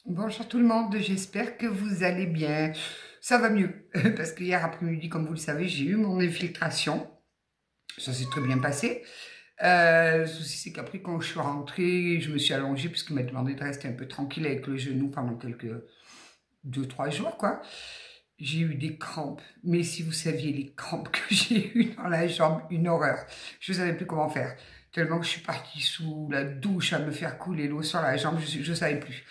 Bonjour tout le monde, j'espère que vous allez bien. Ça va mieux, parce que hier après-midi, comme vous le savez, j'ai eu mon infiltration. Ça s'est très bien passé. Le souci, c'est qu'après, quand je suis rentrée, je me suis allongée, puisqu'il m'a demandé de rester un peu tranquille avec le genou pendant quelques 2, 3 jours, quoi. J'ai eu des crampes, mais si vous saviez les crampes que j'ai eues dans la jambe, une horreur. Je ne savais plus comment faire. Tellement que je suis partie sous la douche à me faire couler l'eau sur la jambe, je ne savais plus.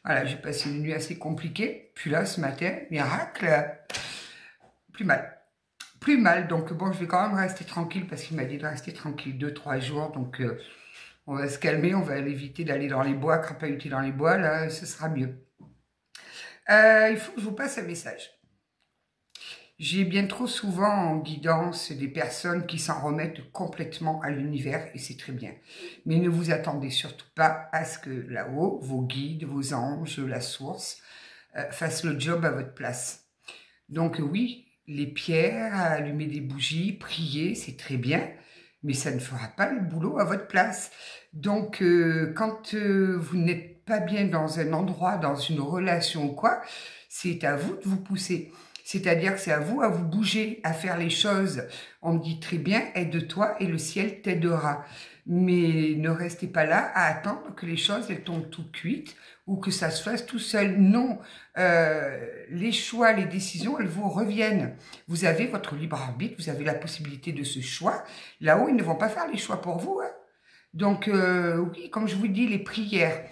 Voilà, j'ai passé une nuit assez compliquée. Puis là, ce matin, miracle, plus mal. Plus mal, donc bon, je vais quand même rester tranquille parce qu'il m'a dit de rester tranquille 2, 3 jours. Donc on va se calmer, on va éviter d'aller dans les bois, crapahuter dans les bois, là, ce sera mieux. Il faut que je vous passe un message. J'ai bien trop souvent en guidance des personnes qui s'en remettent complètement à l'univers et c'est très bien. Mais ne vous attendez surtout pas à ce que là-haut, vos guides, vos anges, la source, fassent le job à votre place. Donc oui, les pierres, allumer des bougies, prier, c'est très bien, mais ça ne fera pas le boulot à votre place. Donc quand vous n'êtes pas bien dans un endroit, dans une relation ou quoi, c'est à vous de vous pousser. C'est-à-dire que c'est à vous bouger, à faire les choses. On me dit très bien, aide-toi et le ciel t'aidera. Mais ne restez pas là à attendre que les choses elles tombent toutes cuites ou que ça se fasse tout seul. Non, les choix, les décisions, elles vous reviennent. Vous avez votre libre arbitre, vous avez la possibilité de ce choix. Là-haut, ils ne vont pas faire les choix pour vous, hein. Donc, oui, comme je vous dis, les prières,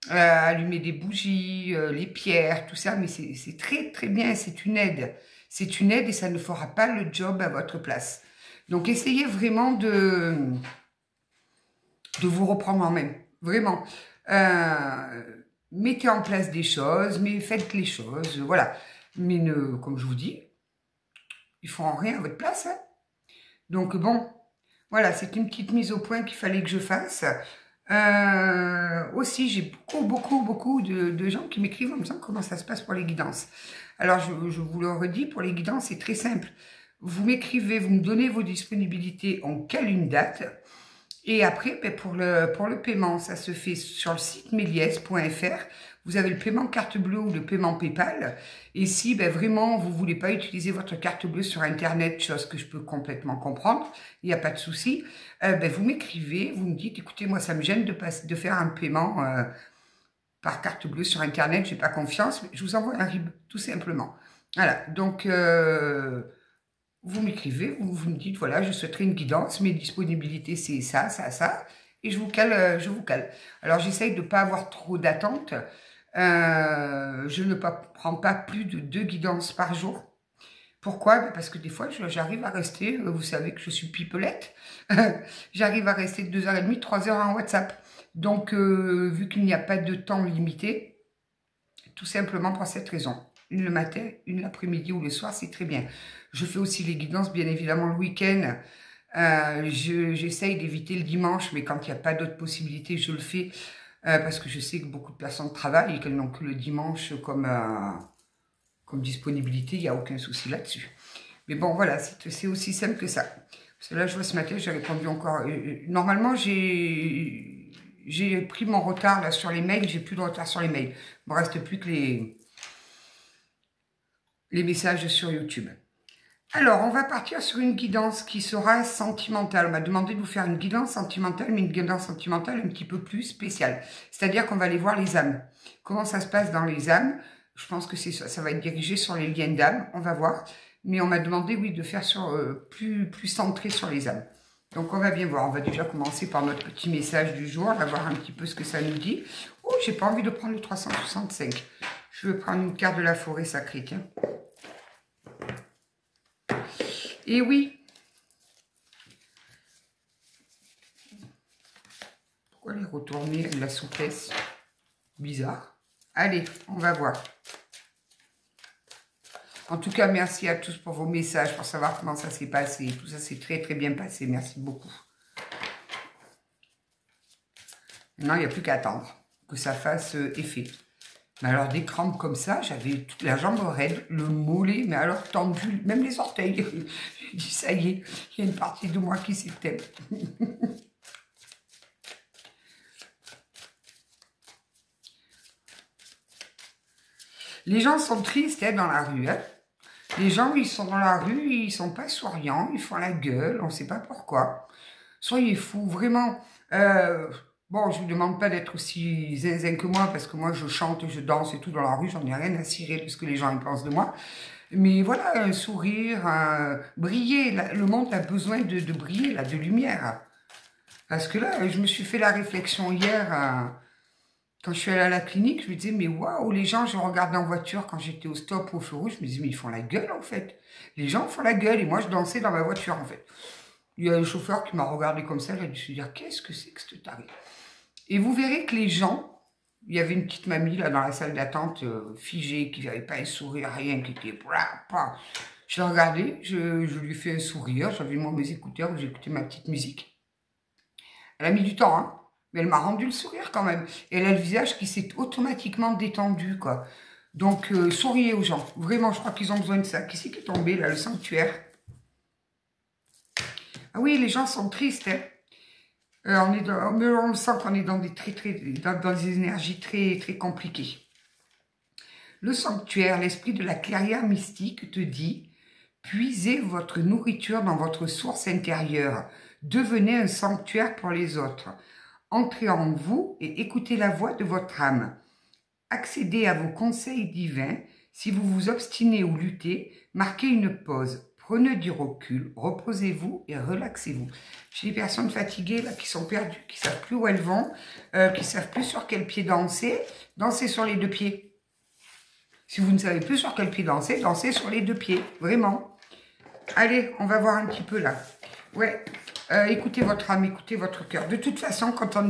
allumer des bougies, les pierres, tout ça, mais c'est très, très bien, c'est une aide. C'est une aide et ça ne fera pas le job à votre place. Donc, essayez vraiment de vous reprendre en main, vraiment. Mettez en place des choses, mais faites les choses, voilà. Mais ne, comme je vous dis, ils feront rien à votre place, hein. Donc bon, voilà, c'est une petite mise au point qu'il fallait que je fasse. Aussi, j'ai beaucoup de gens qui m'écrivent en me disant comment ça se passe pour les guidances. Alors, je vous le redis, pour les guidances, c'est très simple. Vous m'écrivez, vous me donnez vos disponibilités, on cale une date. Et après, ben, pour le paiement, ça se fait sur le site méliès.fr. Vous avez le paiement carte bleue ou le paiement PayPal. Et si ben, vraiment vous ne voulez pas utiliser votre carte bleue sur Internet, chose que je peux complètement comprendre, il n'y a pas de souci, ben, vous m'écrivez, vous me dites, écoutez, moi ça me gêne de faire un paiement par carte bleue sur Internet, j'ai pas confiance, mais je vous envoie un RIB, tout simplement. Voilà, donc vous m'écrivez, vous me dites, voilà, je souhaiterais une guidance, mes disponibilités, c'est ça, ça, ça, et je vous cale, je vous cale. Alors, j'essaye de ne pas avoir trop d'attentes. Je ne prends pas plus de 2 guidances par jour. Pourquoi? Parce que des fois, j'arrive à rester, vous savez que je suis pipelette, j'arrive à rester 2h30, 3 heures en WhatsApp. Donc, vu qu'il n'y a pas de temps limité, tout simplement pour cette raison. Une le matin, une l'après-midi ou le soir, c'est très bien. Je fais aussi les guidances, bien évidemment, le week-end. J'essaye d'éviter le dimanche, mais quand il n'y a pas d'autres possibilités, je le fais. Parce que je sais que beaucoup de personnes travaillent et qu'elles n'ont que le dimanche comme disponibilité. Il n'y a aucun souci là-dessus. Mais bon, voilà, c'est aussi simple que ça. Parce que là, je vois ce matin, j'ai répondu encore. Normalement, j'ai pris mon retard là sur les mails, j'ai plus de retard sur les mails. Il me reste plus que les messages sur YouTube. Alors, on va partir sur une guidance qui sera sentimentale. On m'a demandé de vous faire une guidance sentimentale, mais une guidance sentimentale un petit peu plus spéciale. C'est-à-dire qu'on va aller voir les âmes. Comment ça se passe dans les âmes? Je pense que ça va être dirigé sur les liens d'âme, on va voir. Mais on m'a demandé, oui, de faire plus centré sur les âmes. Donc, on va bien voir. On va déjà commencer par notre petit message du jour. On va voir un petit peu ce que ça nous dit. Oh, j'ai pas envie de prendre le 365. Je vais prendre une carte de la forêt sacrée, tiens. Et oui. Pourquoi les retourner de la souplesse? Bizarre. Allez, on va voir. En tout cas, merci à tous pour vos messages, pour savoir comment ça s'est passé. Tout ça s'est très très bien passé. Merci beaucoup. Maintenant, il n'y a plus qu'à attendre que ça fasse effet. Mais alors, des crampes comme ça, j'avais toute la jambe raide, le mollet, mais alors tendu, même les orteils. J'ai dit, ça y est, il y a une partie de moi qui s'éteint. Les gens sont tristes dans la rue. Hein. Les gens, ils sont dans la rue, ils sont pas souriants, ils font la gueule, on ne sait pas pourquoi. Soyez fous, vraiment. Bon, je vous demande pas d'être aussi zinzin que moi, parce que moi, je chante, je danse et tout dans la rue, j'en ai rien à cirer de ce que les gens pensent de moi. Mais voilà, un sourire, briller. Le monde a besoin de briller, là, de lumière. Parce que là, je me suis fait la réflexion hier, quand je suis allée à la clinique, je me disais, mais waouh, les gens, je regardais en voiture quand j'étais au stop, au feu rouge, je me disais, mais ils font la gueule, en fait. Les gens font la gueule, et moi, je dansais dans ma voiture, en fait. Il y a un chauffeur qui m'a regardé comme ça, il a dû se dire, qu'est-ce que c'est que ce taré? Et vous verrez que les gens, il y avait une petite mamie, là, dans la salle d'attente, figée, qui n'avait pas un sourire, rien, qui était... Je l'ai regardé, je lui ai fait un sourire, j'avais moi mes écouteurs, j'écoutais ma petite musique. Elle a mis du temps, hein. Mais elle m'a rendu le sourire quand même. Et elle a le visage qui s'est automatiquement détendu, quoi. Donc, souriez aux gens. Vraiment, je crois qu'ils ont besoin de ça. Qui c'est qui est tombé, là, le sanctuaire? Ah oui, les gens sont tristes, hein. On le sent qu'on est dans des énergies très, très compliquées. Le sanctuaire, l'esprit de la clairière mystique te dit, puisez votre nourriture dans votre source intérieure. Devenez un sanctuaire pour les autres. Entrez en vous et écoutez la voix de votre âme. Accédez à vos conseils divins. Si vous vous obstinez ou luttez, marquez une pause. Prenez du recul, reposez-vous et relaxez-vous. J'ai des personnes fatiguées là, qui sont perdues, qui ne savent plus où elles vont, qui ne savent plus sur quel pied danser. Dansez sur les deux pieds. Si vous ne savez plus sur quel pied danser, dansez sur les deux pieds. Vraiment. Allez, on va voir un petit peu là. Ouais. Écoutez votre âme, écoutez votre cœur. De toute façon, quand on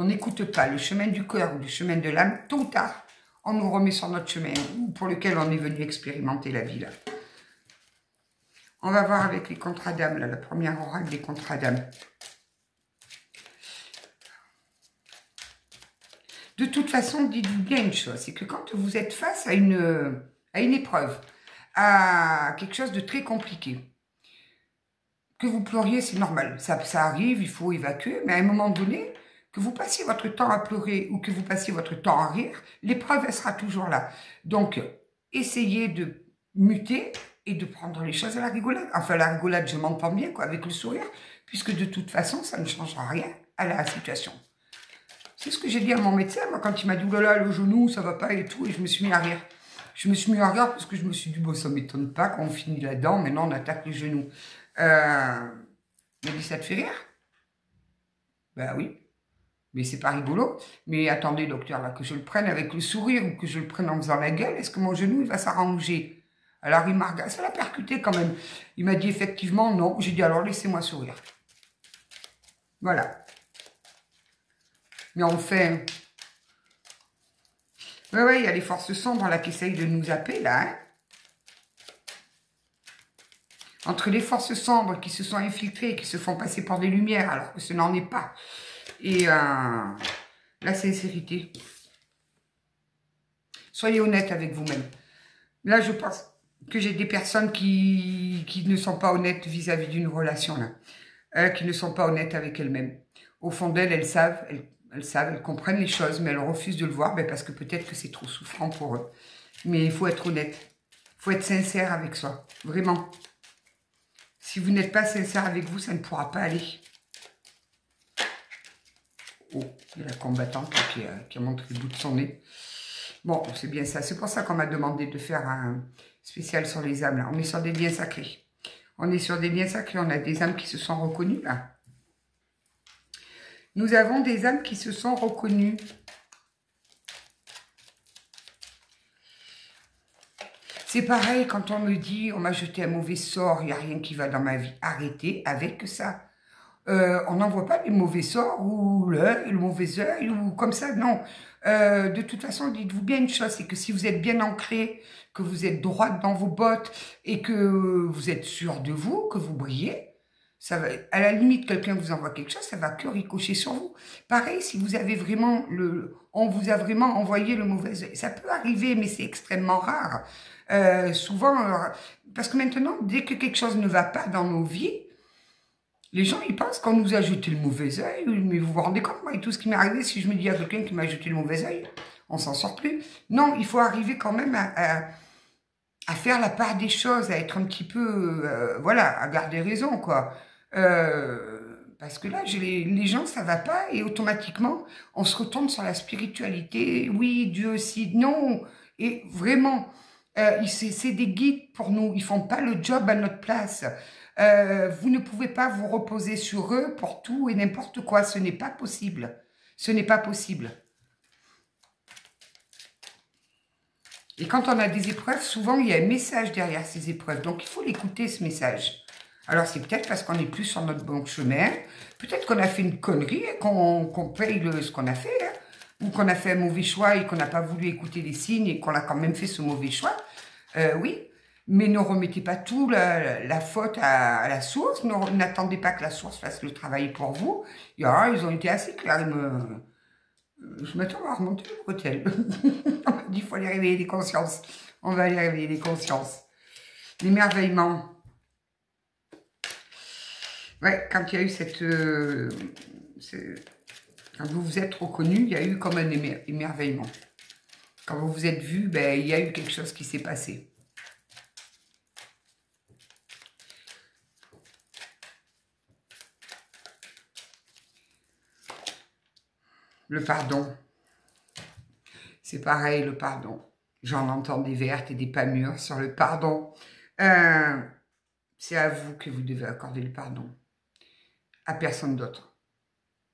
n'écoute pas le chemin du cœur ou le chemin de l'âme, tôt ou tard, on nous remet sur notre chemin pour lequel on est venu expérimenter la vie. Là. On va voir avec les contrats d'âme, la première oracle des contrats d'âme. De toute façon, dites-vous bien une chose, c'est que quand vous êtes face à une épreuve, à quelque chose de très compliqué, que vous pleuriez, c'est normal. Ça arrive, il faut évacuer. Mais à un moment donné, que vous passiez votre temps à pleurer ou que vous passiez votre temps à rire, l'épreuve, elle sera toujours là. Donc, essayez de muter et de prendre les choses à la rigolade. Enfin, la rigolade, je m'entends bien, quoi, avec le sourire, puisque de toute façon, ça ne changera rien à la situation. C'est ce que j'ai dit à mon médecin, moi, quand il m'a dit, oh là là, le genou, ça va pas et tout, et je me suis mis à rire. Je me suis mis à rire parce que je me suis dit, bon, ça m'étonne pas quand on finit là-dedans, maintenant on attaque les genoux. Il m'a dit, ça te fait rire? Ben oui, mais c'est pas rigolo. Mais attendez, docteur, là, que je le prenne avec le sourire ou que je le prenne en faisant la gueule, est-ce que mon genou, il va s'arranger? Alors, il m'a regardé, ça l'a percuté quand même. Il m'a dit effectivement non. J'ai dit, alors laissez-moi sourire. Voilà. Mais enfin... Ouais, il y a les forces sombres, là, qui essayent de nous zapper, là, hein. Entre les forces sombres qui se sont infiltrées, qui se font passer pour des lumières, alors que ce n'en est pas. Et la sincérité. Soyez honnête avec vous-même. Là, je pense que j'ai des personnes qui ne sont pas honnêtes vis-à-vis d'une relation, là. Qui ne sont pas honnêtes avec elles-mêmes. Au fond d'elles, elles savent, elles comprennent les choses, mais elles refusent de le voir, parce que peut-être que c'est trop souffrant pour eux. Mais il faut être honnête. Il faut être sincère avec soi. Vraiment. Si vous n'êtes pas sincère avec vous, ça ne pourra pas aller. Oh, il y a la combattante qui a montré le bout de son nez. Bon, c'est bien ça. C'est pour ça qu'on m'a demandé de faire un spécial sur les âmes. Là. On est sur des liens sacrés. On est sur des liens sacrés. On a des âmes qui se sont reconnues, là. Nous avons des âmes qui se sont reconnues. C'est pareil quand on me dit, on m'a jeté un mauvais sort, il n'y a rien qui va dans ma vie. Arrêtez avec ça. On n'envoie pas les mauvais sorts ou le mauvais œil ou comme ça, non. De toute façon, dites-vous bien une chose, c'est que si vous êtes bien ancré, que vous êtes droite dans vos bottes et que vous êtes sûr de vous, que vous brillez, ça va, à la limite, quelqu'un vous envoie quelque chose, ça va que ricocher sur vous. Pareil, si vous avez vraiment on vous a vraiment envoyé le mauvais œil. Ça peut arriver, mais c'est extrêmement rare. Souvent, parce que maintenant, dès que quelque chose ne va pas dans nos vies, les gens, ils pensent qu'on nous a jeté le mauvais œil. Mais vous vous rendez compte, moi, et tout ce qui m'est arrivé, si je me dis à quelqu'un qui m'a jeté le mauvais œil, on s'en sort plus. Non, il faut arriver quand même à faire la part des choses, à être un petit peu, voilà, à garder raison, quoi. Parce que là, les gens, ça va pas, et automatiquement, on se retourne sur la spiritualité. Oui, Dieu aussi, non. Et vraiment, c'est des guides pour nous. Ils font pas le job à notre place. Vous ne pouvez pas vous reposer sur eux pour tout et n'importe quoi. Ce n'est pas possible. Ce n'est pas possible. Et quand on a des épreuves, souvent, il y a un message derrière ces épreuves. Donc, il faut l'écouter, ce message. Alors, c'est peut-être parce qu'on n'est plus sur notre bon chemin. Peut-être qu'on a fait une connerie et qu'on paye ce qu'on a fait. Hein, ou qu'on a fait un mauvais choix et qu'on n'a pas voulu écouter les signes et qu'on a quand même fait ce mauvais choix. Oui, mais ne remettez pas tout la faute à la source. N'attendez pas que la source fasse le travail pour vous. Ils ont été assez clairs. Je m'attends à remonter le bretelle. On m'a dit qu'il faut aller réveiller les consciences. On va aller réveiller les consciences. L'émerveillement. Ouais, quand il y a eu quand vous vous êtes reconnu, il y a eu comme un émerveillement. Quand vous vous êtes vu, ben, il y a eu quelque chose qui s'est passé. Le pardon. C'est pareil, le pardon. J'en entends des vertes et des pas mûres sur le pardon. C'est à vous que vous devez accorder le pardon. À personne d'autre.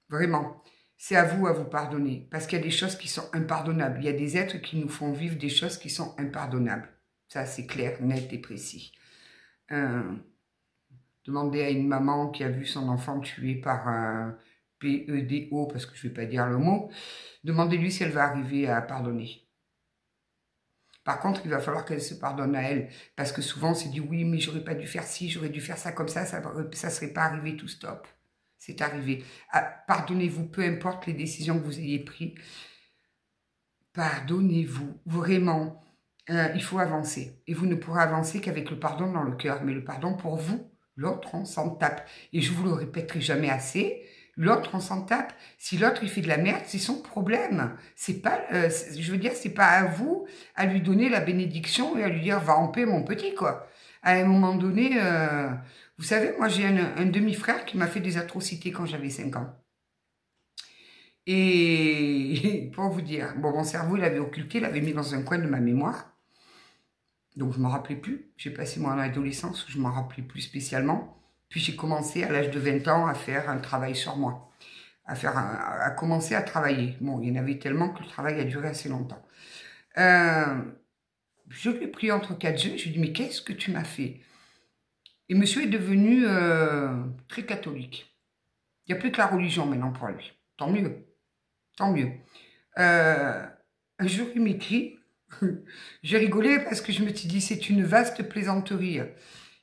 Vraiment. C'est à vous pardonner. Parce qu'il y a des choses qui sont impardonnables. Il y a des êtres qui nous font vivre des choses qui sont impardonnables. Ça, c'est clair, net et précis. Demandez à une maman qui a vu son enfant tué par un PEDO, parce que je ne vais pas dire le mot, demandez-lui si elle va arriver à pardonner. Par contre, il va falloir qu'elle se pardonne à elle, parce que souvent on s'est dit, oui, mais j'aurais pas dû faire ci, j'aurais dû faire ça comme ça serait pas arrivé, tout stop. C'est arrivé. Pardonnez-vous, peu importe les décisions que vous ayez prises. Pardonnez-vous, vraiment. Il faut avancer. Et vous ne pourrez avancer qu'avec le pardon dans le cœur. Mais le pardon pour vous, l'autre, on s'en tape. Et je vous le répéterai jamais assez. L'autre, on s'en tape. Si l'autre, il fait de la merde, c'est son problème. C'est pas, je veux dire, c'est pas à vous à lui donner la bénédiction et à lui dire, va en paix, mon petit, quoi. À un moment donné, vous savez, moi, j'ai un demi-frère qui m'a fait des atrocités quand j'avais 5 ans. Et pour vous dire, bon, mon cerveau, il l'avait occulté, il l'avait mis dans un coin de ma mémoire. Donc, je ne m'en rappelais plus. J'ai passé mon adolescence où je ne m'en rappelais plus spécialement. Puis, j'ai commencé à l'âge de 20 ans à faire un travail sur moi. À commencer à travailler. Bon, il y en avait tellement que le travail a duré assez longtemps. Je lui ai pris entre 4 yeux. Je lui ai dit, mais qu'est-ce que tu m'as fait? Et monsieur est devenu très catholique. Il n'y a plus que la religion maintenant pour lui. Tant mieux. Tant mieux. Un jour, il m'écrit. J'ai rigolé parce que je me suis dit, c'est une vaste plaisanterie.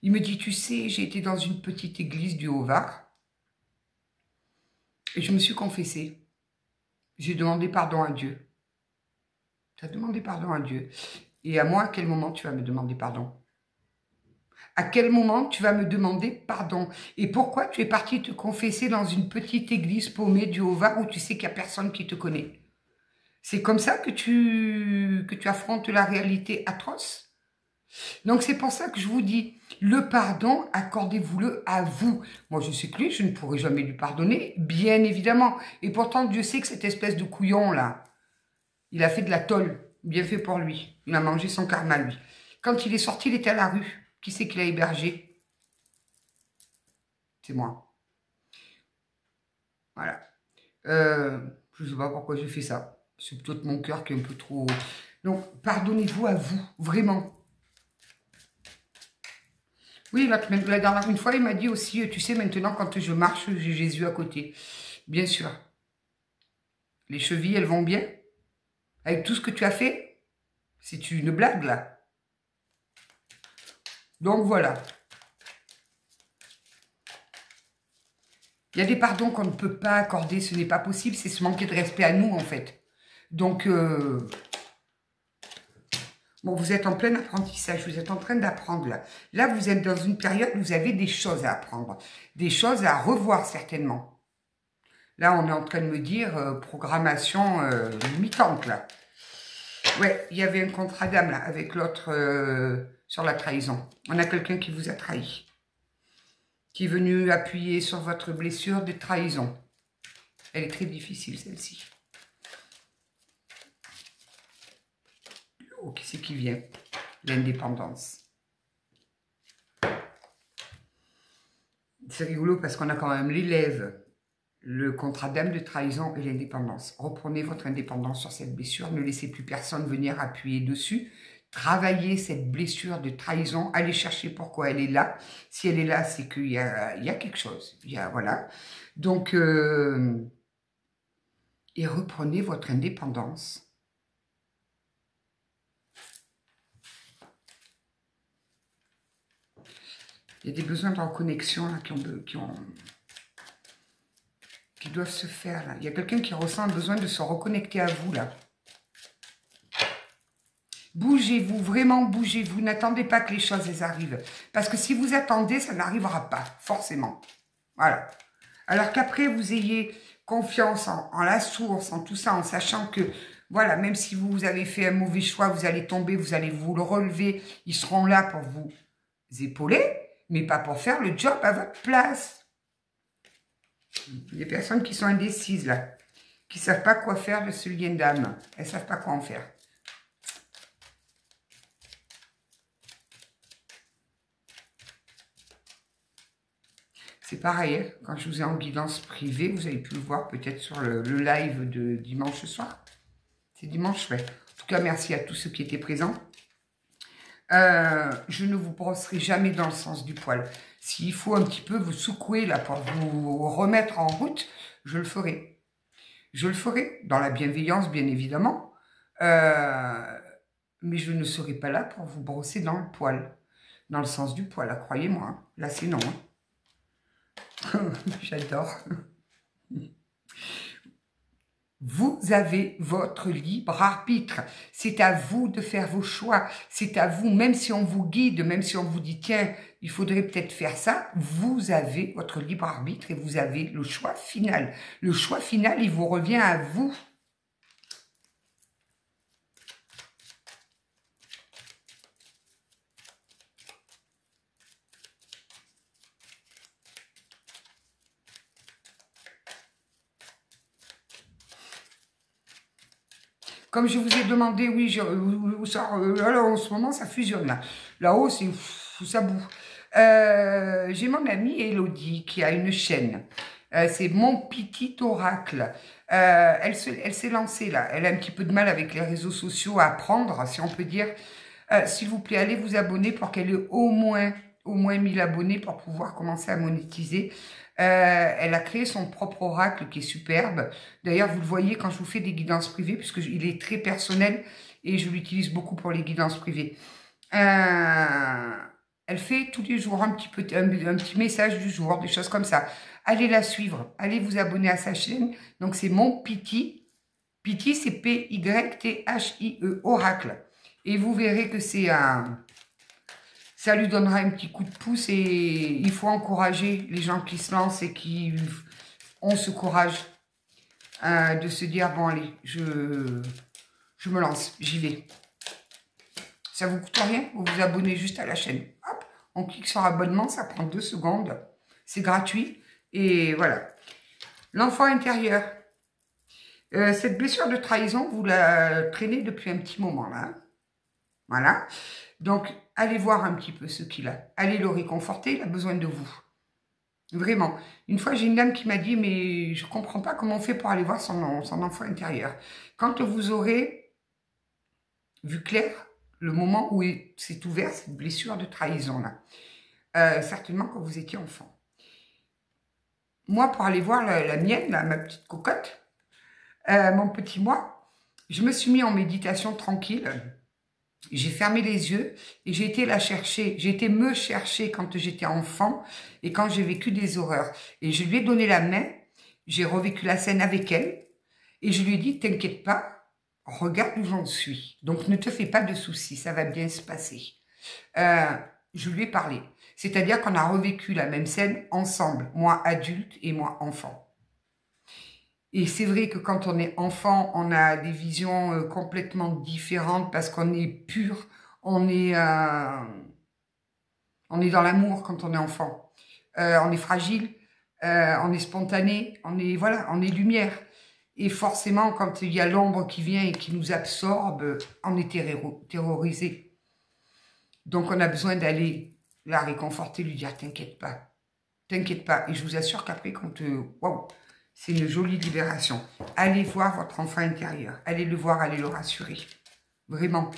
Il me dit, tu sais, j'ai été dans une petite église du Haut-Var et je me suis confessée. J'ai demandé pardon à Dieu. Tu as demandé pardon à Dieu. Et à moi, à quel moment tu vas me demander pardon? À quel moment tu vas me demander pardon? Et pourquoi tu es parti te confesser dans une petite église paumée du Haut-Var où tu sais qu'il n'y a personne qui te connaît? C'est comme ça que tu affrontes la réalité atroce. Donc c'est pour ça que je vous dis, le pardon, accordez-vous-le à vous. Moi je sais que lui, je ne pourrai jamais lui pardonner, bien évidemment. Et pourtant Dieu sait que cette espèce de couillon là, il a fait de la tôle, bien fait pour lui. Il a mangé son karma lui. Quand il est sorti, il était à la rue. Qui c'est qu'il a hébergé? C'est moi. Voilà. Je ne sais pas pourquoi j'ai fait ça. C'est peut-être mon cœur qui est un peu trop... Donc, pardonnez-vous à vous, vraiment. Oui, la dernière fois, il m'a dit aussi, tu sais, maintenant, quand je marche, j'ai Jésus à côté. Bien sûr. Les chevilles, elles vont bien? Avec tout ce que tu as fait? C'est une blague, là. Donc, voilà. Il y a des pardons qu'on ne peut pas accorder, ce n'est pas possible, c'est se manquer de respect à nous, en fait. Donc, bon, vous êtes en plein apprentissage, vous êtes en train d'apprendre là. Là, vous êtes dans une période où vous avez des choses à apprendre, des choses à revoir certainement. Là, on est en train de me dire programmation limitante là. Ouais, il y avait un contrat d'âme là, avec l'autre sur la trahison. On a quelqu'un qui vous a trahi. Qui est venu appuyer sur votre blessure de trahison. Elle est très difficile, celle-ci. Oh, qui c'est qui vient? L'indépendance. C'est rigolo parce qu'on a quand même l'élève, le contrat d'âme de trahison et l'indépendance. Reprenez votre indépendance sur cette blessure. Ne laissez plus personne venir appuyer dessus. Travaillez cette blessure de trahison. Allez chercher pourquoi elle est là. Si elle est là, c'est qu'il y a quelque chose. Voilà. Donc, et reprenez votre indépendance. Il y a des besoins de reconnexion là, qui doivent se faire. Là. Il y a quelqu'un qui ressent un besoin de se reconnecter à vous là. Bougez-vous, vraiment bougez-vous. N'attendez pas que les choses elles arrivent. Parce que si vous attendez, ça n'arrivera pas, forcément. Voilà. Alors qu'après, vous ayez confiance en la source, en tout ça, en sachant que, voilà, même si vous avez fait un mauvais choix, vous allez tomber, vous allez vous le relever. Ils seront là pour vous épauler, mais pas pour faire le job à votre place. Il y a des personnes qui sont indécises, là, qui ne savent pas quoi faire de ce lien d'âme. Elles ne savent pas quoi en faire. C'est pareil, hein, quand je vous ai en guidance privée, vous avez pu le voir peut-être sur le live de dimanche soir. C'est dimanche, ouais. En tout cas, merci à tous ceux qui étaient présents. Je ne vous brosserai jamais dans le sens du poil. S'il faut un petit peu vous secouer là pour vous remettre en route, je le ferai. Je le ferai, dans la bienveillance, bien évidemment. Mais je ne serai pas là pour vous brosser dans le poil. Dans le sens du poil, croyez-moi. Hein. Là, c'est non. Hein. J'adore. Vous avez votre libre arbitre. C'est à vous de faire vos choix. C'est à vous, même si on vous guide, même si on vous dit, tiens, il faudrait peut-être faire ça, vous avez votre libre arbitre et vous avez le choix final. Le choix final, il vous revient à vous. Comme je vous ai demandé, oui, alors en ce moment, ça fusionne là. Là-haut, ça boue. J'ai mon amie Elodie qui a une chaîne. C'est Mon Petit Oracle. Elle s'est lancée là. Elle a un petit peu de mal avec les réseaux sociaux à apprendre, si on peut dire. S'il vous plaît, allez vous abonner pour qu'elle ait au moins 1000 abonnés pour pouvoir commencer à monétiser. Elle a créé son propre oracle qui est superbe. D'ailleurs, vous le voyez quand je vous fais des guidances privées, puisqu'il est très personnel et je l'utilise beaucoup pour les guidances privées. Elle fait tous les jours un petit message du jour, des choses comme ça. Allez la suivre, allez vous abonner à sa chaîne. Donc, c'est Mon Petit. Petit, c'est P-Y-T-H-I-E, oracle. Et vous verrez que c'est un... Ça lui donnera un petit coup de pouce et il faut encourager les gens qui se lancent et qui ont ce courage de se dire, bon allez, je me lance, j'y vais. Ça vous coûte rien, vous vous abonnez juste à la chaîne. Hop, on clique sur abonnement, ça prend 2 secondes. C'est gratuit et voilà. L'enfant intérieur. Cette blessure de trahison, vous la traînez depuis un petit moment là. Voilà. Donc, allez voir un petit peu ce qu'il a. Allez le réconforter, il a besoin de vous. Vraiment. Une fois, j'ai une dame qui m'a dit, mais je ne comprends pas comment on fait pour aller voir son enfant intérieur. Quand vous aurez vu clair, le moment où s'est ouverte cette blessure de trahison-là, certainement quand vous étiez enfant. Moi, pour aller voir la mienne, là, ma petite cocotte, mon petit moi, je me suis mis en méditation tranquille. J'ai fermé les yeux et j'ai été la chercher. J'ai été me chercher quand j'étais enfant et quand j'ai vécu des horreurs. Et je lui ai donné la main, j'ai revécu la scène avec elle et je lui ai dit, t'inquiète pas, regarde où j'en suis. Donc ne te fais pas de soucis, ça va bien se passer. Je lui ai parlé. C'est-à-dire qu'on a revécu la même scène ensemble, moi adulte et moi enfant. Et c'est vrai que quand on est enfant, on a des visions complètement différentes parce qu'on est pur, on est, euh, on est dans l'amour quand on est enfant. On est fragile, on est spontané, on est, voilà, on est lumière. Et forcément, quand il y a l'ombre qui vient et qui nous absorbe, on est terrorisé. Donc on a besoin d'aller la réconforter, lui dire t'inquiète pas. T'inquiète pas. Et je vous assure qu'après, quand... Waouh, c'est une jolie libération. Allez voir votre enfant intérieur. Allez le voir, allez le rassurer. Vraiment.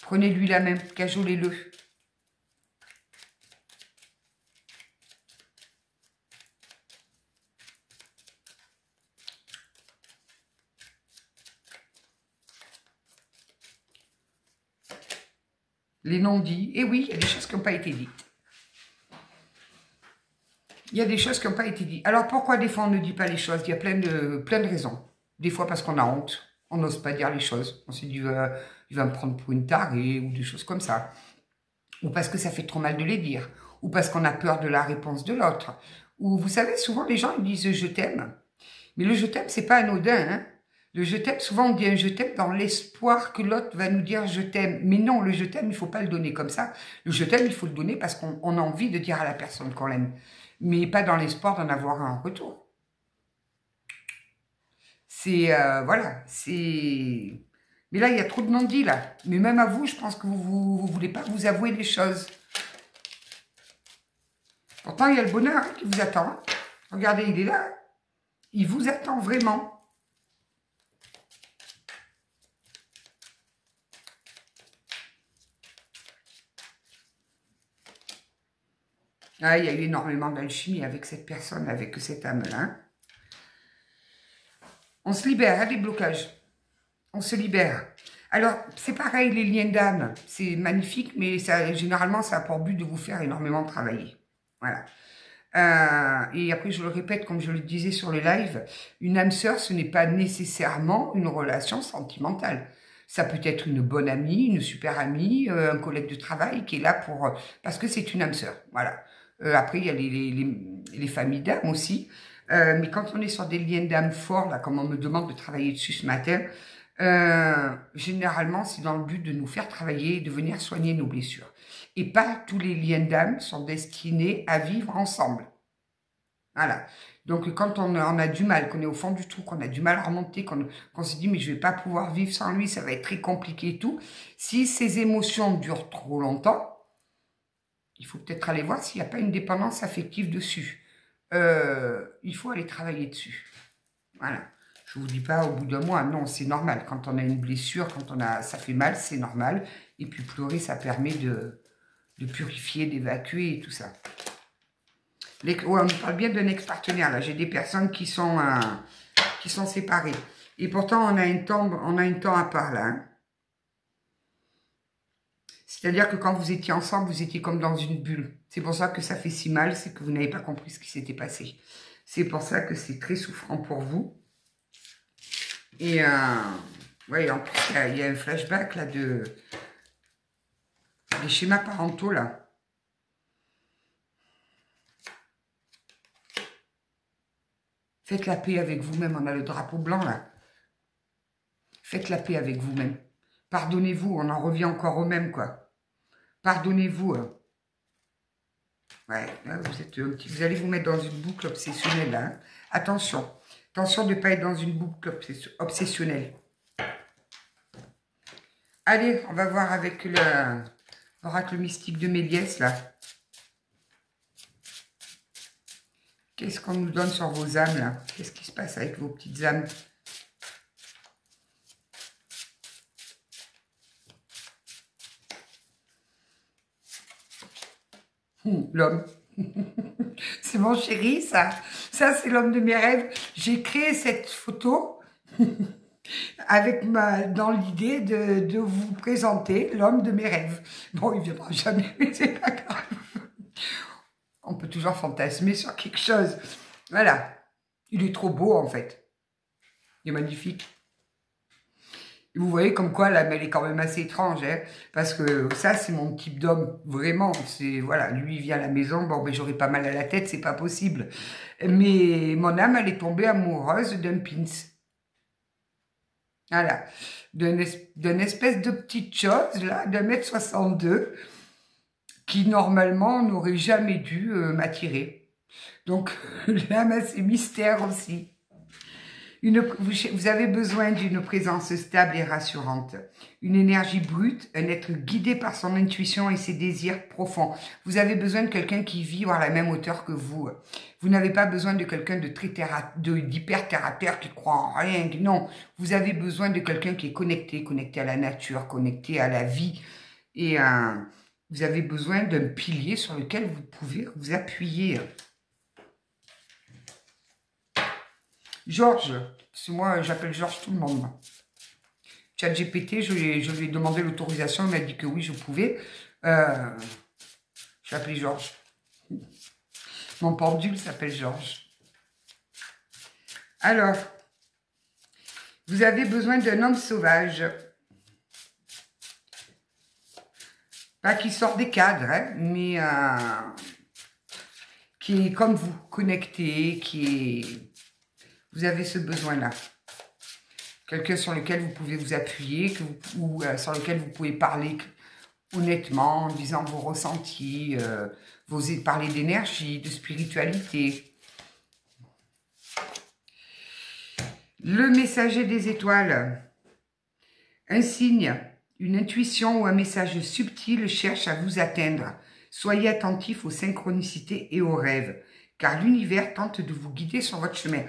Prenez-lui la main, cajolez-le. Les non-dits. Et oui, il y a des choses qui n'ont pas été dites. Il y a des choses qui n'ont pas été dites. Alors pourquoi des fois on ne dit pas les choses? Il y a plein de raisons. Des fois parce qu'on a honte. On n'ose pas dire les choses. On s'est dit, il va me prendre pour une tarée ou des choses comme ça. Ou parce que ça fait trop mal de les dire. Ou parce qu'on a peur de la réponse de l'autre. Ou vous savez, souvent les gens ils disent je t'aime. Mais le je t'aime, c'est pas anodin. Hein. Le je t'aime, souvent on dit un je t'aime dans l'espoir que l'autre va nous dire je t'aime. Mais non, le je t'aime, il faut pas le donner comme ça. Le je t'aime, il faut le donner parce qu'on a envie de dire à la personne qu'on l'aime. Mais pas dans l'espoir d'en avoir un retour. C'est, voilà, c'est... Mais là, il y a trop de non-dits, là. Mais même à vous, je pense que vous voulez pas vous avouer les choses. Pourtant, il y a le bonheur hein, qui vous attend. Hein. Regardez, il est là. Il vous attend vraiment. Ah, il y a eu énormément d'alchimie avec cette personne, avec cette âme-là. On se libère hein, des blocages. On se libère. Alors, c'est pareil, les liens d'âme. C'est magnifique, mais ça, généralement, ça a pour but de vous faire énormément travailler. Voilà. Et après, je le répète, comme je le disais sur le live, une âme sœur, ce n'est pas nécessairement une relation sentimentale. Ça peut être une bonne amie, une super amie, un collègue de travail qui est là pour... parce que c'est une âme sœur, voilà. Après, il y a les familles d'âmes aussi. Mais quand on est sur des liens d'âme forts, là, comme on me demande de travailler dessus ce matin, généralement, c'est dans le but de nous faire travailler et de venir soigner nos blessures. Et pas tous les liens d'âme sont destinés à vivre ensemble. Voilà. Donc, quand on a du mal, qu'on est au fond du trou, qu'on a du mal à remonter, qu'on se dit, mais je vais pas pouvoir vivre sans lui, ça va être très compliqué et tout. Si ces émotions durent trop longtemps, il faut peut-être aller voir s'il n'y a pas une dépendance affective dessus. Il faut aller travailler dessus. Voilà. Je vous dis pas au bout d'un mois, non, c'est normal. Quand on a une blessure, ça fait mal, c'est normal. Et puis pleurer, ça permet de purifier, d'évacuer et tout ça. Ouais, on parle bien d'un ex-partenaire, là. J'ai des personnes qui sont séparées. Et pourtant, on a un temps à part, là. Hein. C'est-à-dire que quand vous étiez ensemble, vous étiez comme dans une bulle. C'est pour ça que ça fait si mal, c'est que vous n'avez pas compris ce qui s'était passé. C'est pour ça que c'est très souffrant pour vous. Et, ouais, en plus, il y a un flashback, là, des schémas parentaux, là. Faites la paix avec vous-même. On a le drapeau blanc, là. Faites la paix avec vous-même. Pardonnez-vous. On en revient encore au même, quoi. Pardonnez-vous. Hein. Ouais, là, vous allez vous mettre dans une boucle obsessionnelle, là. Hein. Attention. Attention de ne pas être dans une boucle obsessionnelle. Allez, on va voir avec l'oracle mystique de Méliès, là. Qu'est-ce qu'on nous donne sur vos âmes, là? Qu'est-ce qui se passe avec vos petites âmes? L'homme. C'est mon chéri, ça. Ça, c'est l'homme de mes rêves. J'ai créé cette photo avec dans l'idée de vous présenter l'homme de mes rêves. Bon, il ne viendra jamais, mais c'est pas grave. On peut toujours fantasmer sur quelque chose. Voilà. Il est trop beau, en fait. Il est magnifique. Vous voyez comme quoi, la elle est quand même assez étrange, hein, parce que ça, c'est mon type d'homme, vraiment. C'est, voilà, lui, il vient à la maison, bon, ben, j'aurais pas mal à la tête, c'est pas possible. Mais mon âme, elle est tombée amoureuse d'un pins. Voilà. D'une espèce de petite chose, là, d'1,62 m, qui, normalement, n'aurait jamais dû m'attirer. Donc, l'âme, c'est mystère aussi. Vous avez besoin d'une présence stable et rassurante, une énergie brute, un être guidé par son intuition et ses désirs profonds. Vous avez besoin de quelqu'un qui vit à la même hauteur que vous. Vous n'avez pas besoin de quelqu'un d'hyper terre à terre qui croit en rien. Non, vous avez besoin de quelqu'un qui est connecté à la nature, connecté à la vie. Et vous avez besoin d'un pilier sur lequel vous pouvez vous appuyer. Georges, c'est moi, j'appelle Georges tout le monde. ChatGPT, je lui ai demandé l'autorisation, il m'a dit que oui, je pouvais. Je l'appelais Georges. Mon pendule s'appelle Georges. Alors, vous avez besoin d'un homme sauvage. Pas qui sort des cadres, hein, mais qui est comme vous, connecté, qui est... Vous avez ce besoin-là. Quelqu'un sur lequel vous pouvez vous appuyer, ou sur lequel vous pouvez parler honnêtement, en disant vos ressentis, parler d'énergie, de spiritualité. Le messager des étoiles. Un signe, une intuition ou un message subtil cherche à vous atteindre. Soyez attentif aux synchronicités et aux rêves, car l'univers tente de vous guider sur votre chemin.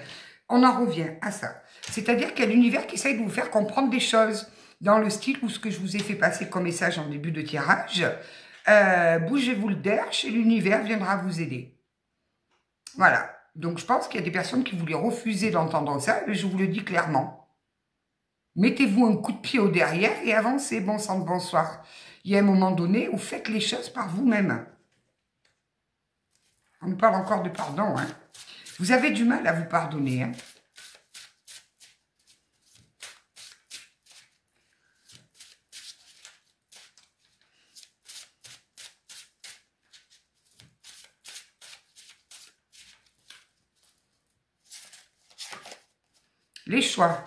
On en revient à ça. C'est-à-dire qu'il y a l'univers qui essaye de vous faire comprendre des choses dans le style où ce que je vous ai fait passer comme message en début de tirage. Bougez-vous le derche et l'univers viendra vous aider. Voilà. Donc, je pense qu'il y a des personnes qui voulaient refuser d'entendre ça, mais je vous le dis clairement. Mettez-vous un coup de pied au derrière et avancez, bon sang de bonsoir. Il y a un moment donné où faites les choses par vous-même. On nous parle encore de pardon, hein. Vous avez du mal à vous pardonner, hein. Les choix.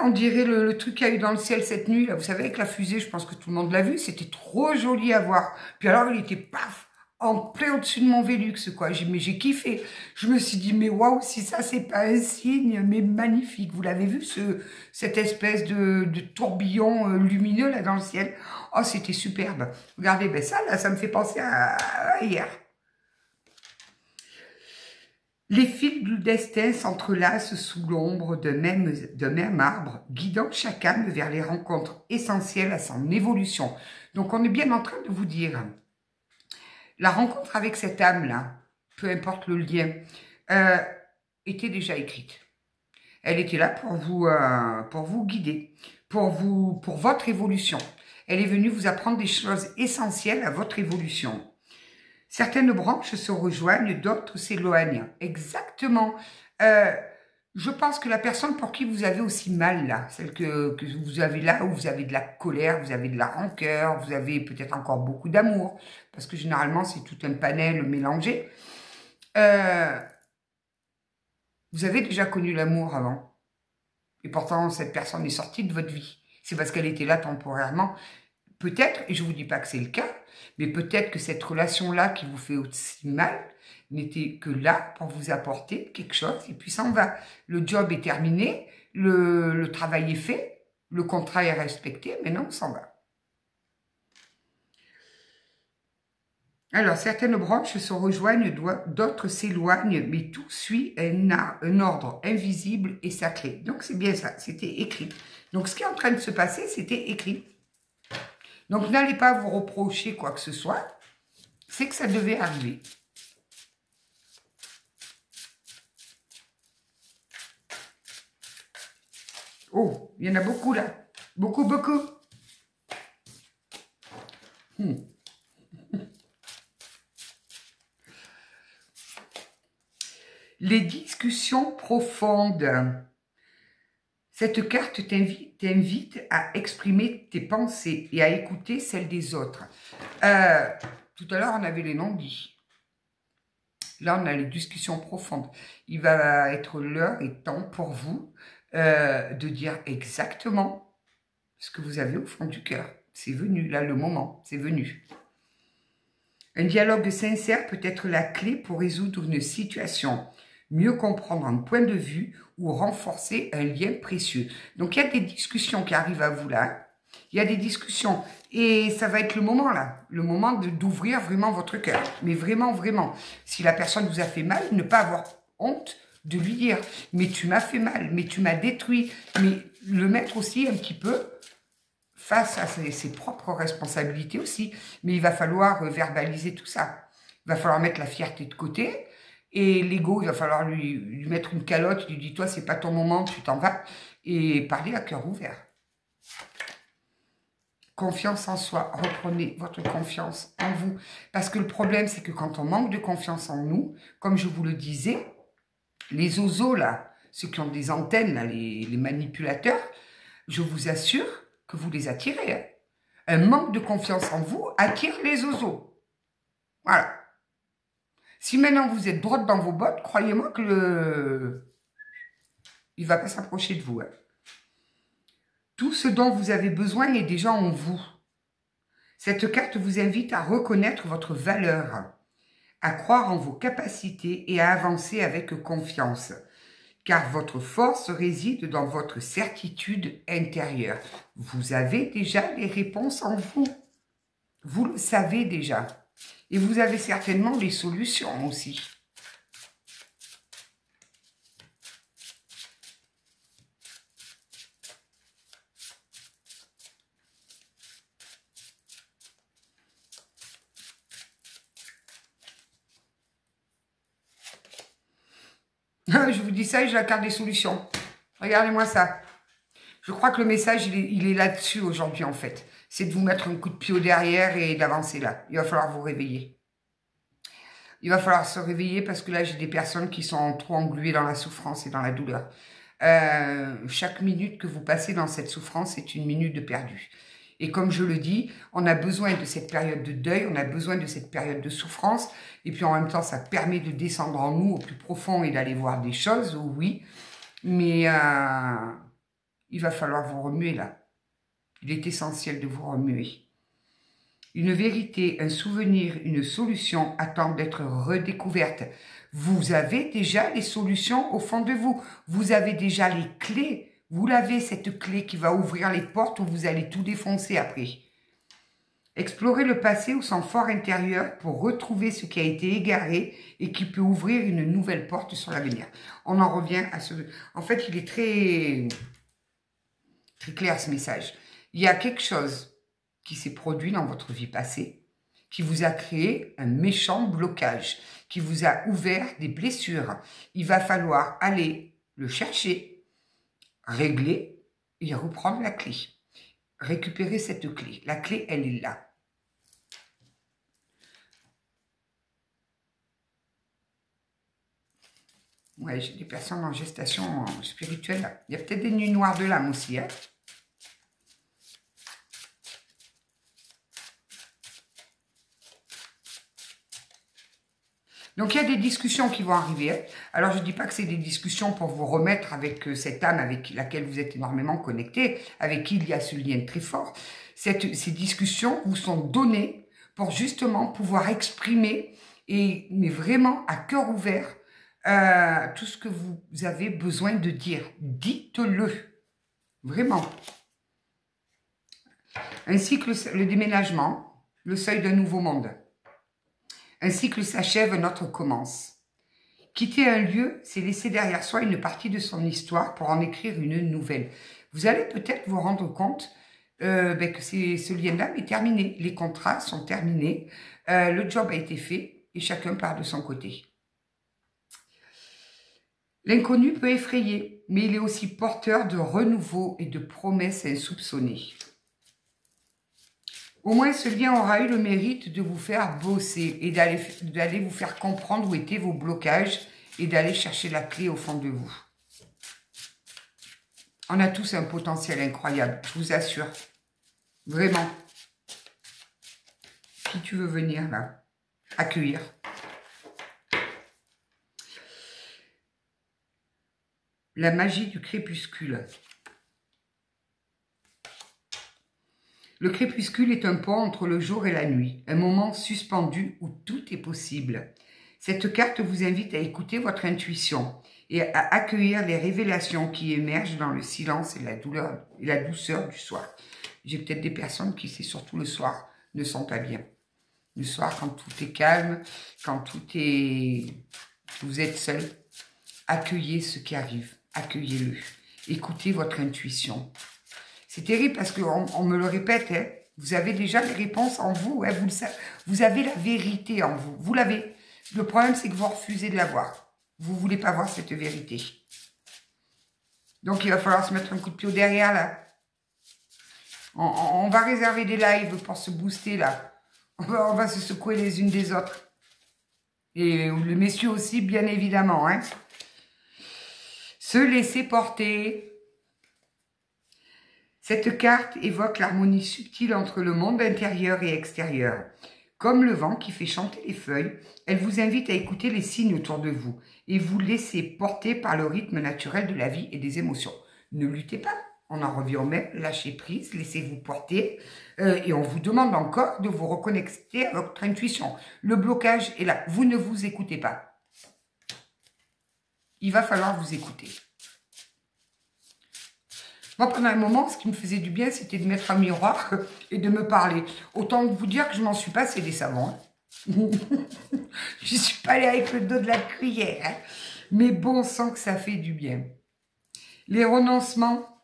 On dirait le truc qu'il y a eu dans le ciel cette nuit, là, vous savez, avec la fusée, je pense que tout le monde l'a vu, c'était trop joli à voir. Puis alors, il était paf, en plein au-dessus de mon Vélux, quoi. Mais j'ai kiffé. Je me suis dit, mais waouh, si ça, c'est pas un signe, mais magnifique. Vous l'avez vu, cette espèce de tourbillon lumineux, là, dans le ciel. Oh, c'était superbe. Regardez, ben ça, là, ça me fait penser à hier. Les fils du destin s'entrelacent sous l'ombre d'un même arbre, guidant chaque âme vers les rencontres essentielles à son évolution. Donc, on est bien en train de vous dire, la rencontre avec cette âme-là, peu importe le lien, était déjà écrite. Elle était là pour vous guider, pour votre évolution. Elle est venue vous apprendre des choses essentielles à votre évolution. Certaines branches se rejoignent, d'autres s'éloignent. Exactement. Je pense que la personne pour qui vous avez aussi mal, là, celle que vous avez là, où vous avez de la colère, vous avez de la rancœur, vous avez peut-être encore beaucoup d'amour, parce que généralement, c'est tout un panel mélangé. Vous avez déjà connu l'amour avant. Et pourtant, cette personne est sortie de votre vie. C'est parce qu'elle était là temporairement. Peut-être, et je ne vous dis pas que c'est le cas, mais peut-être que cette relation-là qui vous fait aussi mal n'était que là pour vous apporter quelque chose et puis s'en va. Le job est terminé, le travail est fait, le contrat est respecté, maintenant on s'en va. Alors, certaines branches se rejoignent, d'autres s'éloignent, mais tout suit un ordre invisible et sacré. Donc, c'est bien ça, c'était écrit. Donc, ce qui est en train de se passer, c'était écrit. Donc, n'allez pas vous reprocher quoi que ce soit. C'est que ça devait arriver. Oh, il y en a beaucoup là. Beaucoup, beaucoup. Les discussions profondes. Cette carte t'invite à exprimer tes pensées et à écouter celles des autres. Tout à l'heure, on avait les non-dits. Là, on a les discussions profondes. Il va être l'heure et temps pour vous de dire exactement ce que vous avez au fond du cœur. C'est venu, là, le moment, c'est venu. Un dialogue sincère peut être la clé pour résoudre une situation, mieux comprendre un point de vue ou renforcer un lien précieux. Donc, il y a des discussions qui arrivent à vous là. Il y a des discussions et ça va être le moment là, le moment d'ouvrir vraiment votre cœur. Mais vraiment, vraiment. Si la personne vous a fait mal, ne pas avoir honte de lui dire « mais tu m'as fait mal, mais tu m'as détruit ». Mais le mettre aussi un petit peu face à ses propres responsabilités aussi. Mais il va falloir verbaliser tout ça. Il va falloir mettre la fierté de côté. Et l'ego, il va falloir lui mettre une calotte, lui dire « toi, c'est pas ton moment, tu t'en vas ». Et parler à cœur ouvert. Confiance en soi, reprenez votre confiance en vous. Parce que le problème, c'est que quand on manque de confiance en nous, comme je vous le disais, les oiseaux, là, ceux qui ont des antennes, là, les manipulateurs, je vous assure que vous les attirez. Hein. Un manque de confiance en vous attire les oiseaux. Voilà. Si maintenant vous êtes droite dans vos bottes, croyez-moi que il ne va pas s'approcher de vous. Hein. Tout ce dont vous avez besoin est déjà en vous. Cette carte vous invite à reconnaître votre valeur, à croire en vos capacités et à avancer avec confiance, car votre force réside dans votre certitude intérieure. Vous avez déjà les réponses en vous. Vous le savez déjà. Et vous avez certainement les solutions aussi. Je vous dis ça et j'ai la carte des solutions. Regardez-moi ça. Je crois que le message, il est là-dessus aujourd'hui, en fait. C'est de vous mettre un coup de pied au derrière et d'avancer là. Il va falloir vous réveiller. Il va falloir se réveiller parce que là, j'ai des personnes qui sont trop engluées dans la souffrance et dans la douleur. Chaque minute que vous passez dans cette souffrance est une minute de perdu. Et comme je le dis, on a besoin de cette période de deuil, on a besoin de cette période de souffrance. Et puis en même temps, ça permet de descendre en nous au plus profond et d'aller voir des choses, oui. Mais il va falloir vous remuer là. Il est essentiel de vous remuer. Une vérité, un souvenir, une solution attendent d'être redécouverte. Vous avez déjà les solutions au fond de vous. Vous avez déjà les clés. Vous l'avez, cette clé qui va ouvrir les portes où vous allez tout défoncer après. Explorez le passé ou son fort intérieur pour retrouver ce qui a été égaré et qui peut ouvrir une nouvelle porte sur l'avenir. On en revient à ce... En fait, il est très clair ce message. Il y a quelque chose qui s'est produit dans votre vie passée, qui vous a créé un méchant blocage, qui vous a ouvert des blessures. Il va falloir aller le chercher, régler et reprendre la clé. Récupérer cette clé. La clé, elle est là. Ouais, j'ai des personnes en gestation spirituelle. Il y a peut-être des nuits noires de l'âme aussi, hein. Donc, il y a des discussions qui vont arriver. Alors, je ne dis pas que c'est des discussions pour vous remettre avec cette âme avec laquelle vous êtes énormément connecté, avec qui il y a ce lien très fort. Ces discussions vous sont données pour justement pouvoir exprimer, mais vraiment à cœur ouvert, tout ce que vous avez besoin de dire. Dites-le. Vraiment. Ainsi que le déménagement, le seuil d'un nouveau monde. Un cycle s'achève, un autre commence. Quitter un lieu, c'est laisser derrière soi une partie de son histoire pour en écrire une nouvelle. Vous allez peut-être vous rendre compte que ce lien-là est terminé. Les contrats sont terminés, le job a été fait et chacun part de son côté. L'inconnu peut effrayer, mais il est aussi porteur de renouveau et de promesses insoupçonnées. Au moins, ce lien aura eu le mérite de vous faire bosser et d'aller vous faire comprendre où étaient vos blocages et d'aller chercher la clé au fond de vous. On a tous un potentiel incroyable, je vous assure. Vraiment. Qui tu veux venir là? Accueillir. La magie du crépuscule. Le crépuscule est un pont entre le jour et la nuit, un moment suspendu où tout est possible. Cette carte vous invite à écouter votre intuition et à accueillir les révélations qui émergent dans le silence et la douleur et la douceur du soir. J'ai peut-être des personnes qui, c'est surtout le soir, ne sont pas bien. Le soir, quand tout est calme, quand tout est... vous êtes seul, accueillez ce qui arrive, accueillez-le. Écoutez votre intuition. C'est terrible parce qu'on me le répète, hein, vous avez déjà les réponses en vous, hein, vous le savez, vous avez la vérité en vous, vous l'avez. Le problème, c'est que vous refusez de la voir. Vous ne voulez pas voir cette vérité. Donc, il va falloir se mettre un coup de pied au derrière, là. On va réserver des lives pour se booster, là. On va se secouer les unes des autres. Et les messieurs aussi, bien évidemment, hein. Se laisser porter. Cette carte évoque l'harmonie subtile entre le monde intérieur et extérieur. Comme le vent qui fait chanter les feuilles, elle vous invite à écouter les signes autour de vous et vous laisser porter par le rythme naturel de la vie et des émotions. Ne luttez pas, on en revient au même, lâchez prise, laissez-vous porter et on vous demande encore de vous reconnecter à votre intuition. Le blocage est là, vous ne vous écoutez pas. Il va falloir vous écouter. Moi, pendant un moment, ce qui me faisait du bien, c'était de mettre un miroir et de me parler. Autant vous dire que je m'en suis passé des savons. Je ne suis pas allée avec le dos de la cuillère. Hein. Mais bon sang que ça fait du bien. Les renoncements.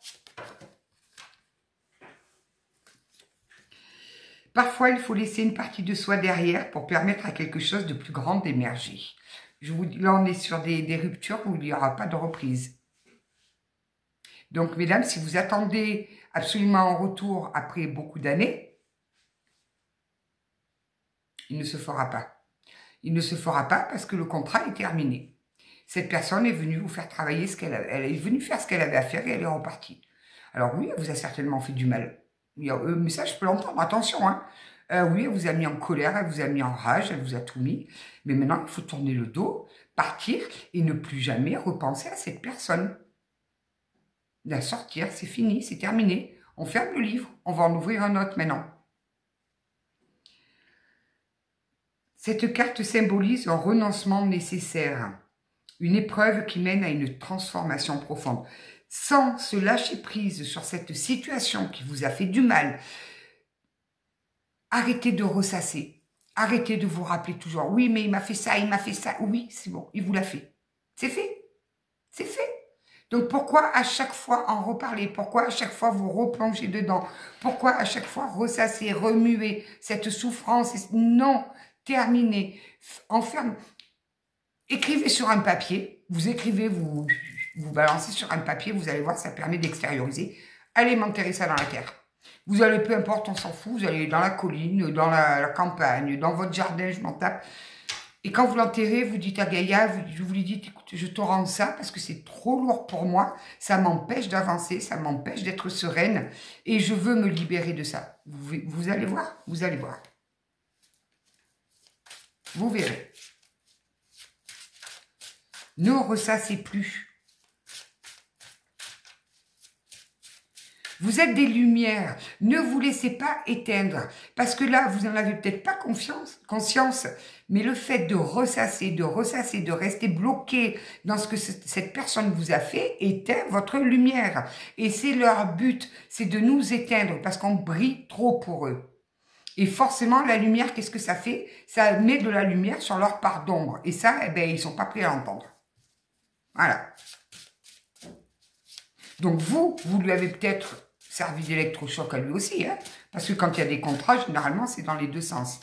Parfois, il faut laisser une partie de soi derrière pour permettre à quelque chose de plus grand d'émerger. Là, on est sur des ruptures où il n'y aura pas de reprise. Donc, mesdames, si vous attendez absolument un retour après beaucoup d'années, il ne se fera pas. Il ne se fera pas parce que le contrat est terminé. Cette personne est venue vous faire travailler elle est venue faire ce qu'elle avait à faire et elle est repartie. Alors oui, elle vous a certainement fait du mal. Mais ça, je peux l'entendre, attention. Hein. Oui, elle vous a mis en colère, elle vous a mis en rage, elle vous a tout mis. Mais maintenant, il faut tourner le dos, partir et ne plus jamais repenser à cette personne. La sortir, c'est fini, c'est terminé. On ferme le livre, on va en ouvrir un autre maintenant. Cette carte symbolise un renoncement nécessaire, une épreuve qui mène à une transformation profonde. Sans se lâcher prise sur cette situation qui vous a fait du mal, arrêtez de ressasser, arrêtez de vous rappeler toujours, oui mais il m'a fait ça, oui c'est bon, il vous l'a fait. C'est fait, c'est fait. Donc, pourquoi à chaque fois en reparler? Pourquoi à chaque fois vous replonger dedans? Pourquoi à chaque fois ressasser, remuer cette souffrance? Non, terminez. Enferme. Écrivez sur un papier. Vous écrivez, vous balancez sur un papier. Vous allez voir, ça permet d'extérioriser. Allez m'enterrer ça dans la terre. Vous allez, peu importe, on s'en fout. Vous allez dans la colline, dans la campagne, dans votre jardin, je m'en tape. Et quand vous l'enterrez, vous dites à Gaïa, vous lui dites, écoute, je te rends ça parce que c'est trop lourd pour moi, ça m'empêche d'avancer, ça m'empêche d'être sereine et je veux me libérer de ça. Vous allez voir, vous allez voir. Vous verrez. Ne ressassez plus. Vous êtes des lumières, ne vous laissez pas éteindre, parce que là, vous n'en avez peut-être pas conscience, mais le fait de ressasser, de rester bloqué dans ce que cette personne vous a fait, éteint votre lumière. Et c'est leur but, c'est de nous éteindre, parce qu'on brille trop pour eux. Et forcément, la lumière, qu'est-ce que ça fait? Ça met de la lumière sur leur part d'ombre. Et ça, eh ben, ils ne sont pas prêts à l'entendre. Voilà. Donc vous lui avez peut-être servi d'électrochoc à lui aussi, hein, parce que quand il y a des contrats, généralement, c'est dans les deux sens.